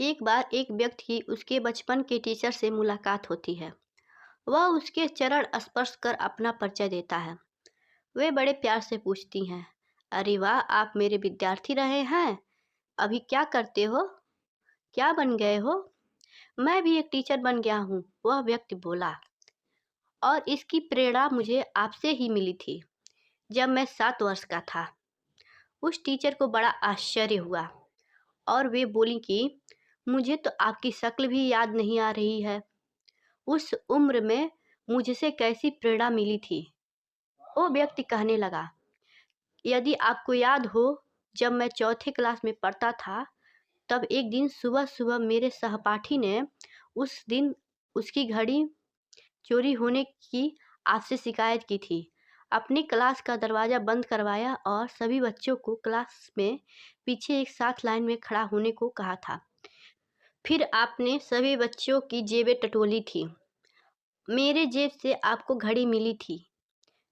एक बार एक व्यक्ति की उसके बचपन के टीचर से मुलाकात होती है। वह उसके चरण स्पर्श कर अपना परिचय देता है। वे बड़े प्यार से पूछती हैं, अरे वाह, आप मेरे विद्यार्थी रहे हैं। अभी क्या करते हो? क्या बन गए हो? मैं भी एक टीचर बन गया हूँ, वह व्यक्ति बोला। और इसकी प्रेरणा मुझे आपसे ही मिली थी, जब मैं 7 वर्ष का था। उस टीचर को बड़ा आश्चर्य हुआ और वे बोली कि मुझे तो आपकी शक्ल भी याद नहीं आ रही है। उस उम्र में मुझसे कैसी प्रेरणा मिली थी? वो व्यक्ति कहने लगा, यदि आपको याद हो, जब मैं चौथे क्लास में पढ़ता था, तब एक दिन सुबह सुबह मेरे सहपाठी ने उस दिन उसकी घड़ी चोरी होने की आपसे शिकायत की थी। अपनी क्लास का दरवाज़ा बंद करवाया और सभी बच्चों को क्लास में पीछे एक साथ लाइन में खड़ा होने को कहा था। फिर आपने सभी बच्चों की जेबें टटोली थी। मेरे जेब से आपको घड़ी मिली थी,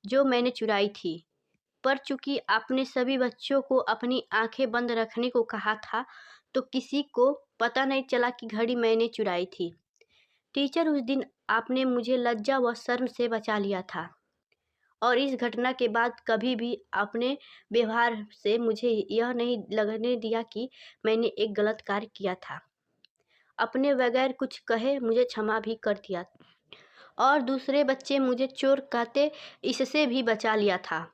जो मैंने चुराई थी। पर चूंकि आपने सभी बच्चों को अपनी आंखें बंद रखने को कहा था, तो किसी को पता नहीं चला कि घड़ी मैंने चुराई थी। टीचर, उस दिन आपने मुझे लज्जा व शर्म से बचा लिया था और इस घटना के बाद कभी भी अपने व्यवहार से मुझे यह नहीं लगने दिया कि मैंने एक गलत कार्य किया था। अपने बगैर कुछ कहे मुझे क्षमा भी कर दिया और दूसरे बच्चे मुझे चोर कहते, इससे भी बचा लिया था।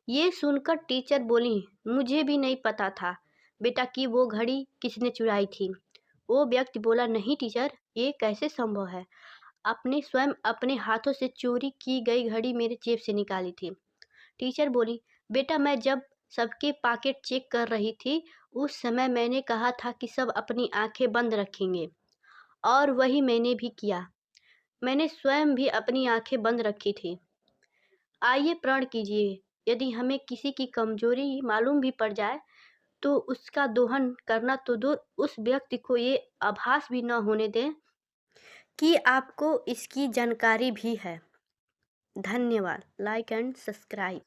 ये सुनकर टीचर बोली, मुझे भी नहीं पता था बेटा कि वो घड़ी किसने चुराई थी। वो व्यक्ति बोला, नहीं टीचर, ये कैसे संभव है? आपने स्वयं अपने हाथों से चोरी की गई घड़ी मेरे जेब से निकाली थी। टीचर बोली, बेटा, मैं जब सबके पॉकेट चेक कर रही थी, उस समय मैंने कहा था कि सब अपनी आंखें बंद रखेंगे और वही मैंने भी किया। मैंने स्वयं भी अपनी आंखें बंद रखी थी। आइए प्रण कीजिए, यदि हमें किसी की कमजोरी मालूम भी पड़ जाए, तो उसका दोहन करना तो दूर, उस व्यक्ति को ये आभास भी न होने दें कि आपको इसकी जानकारी भी है। धन्यवाद। Like and subscribe.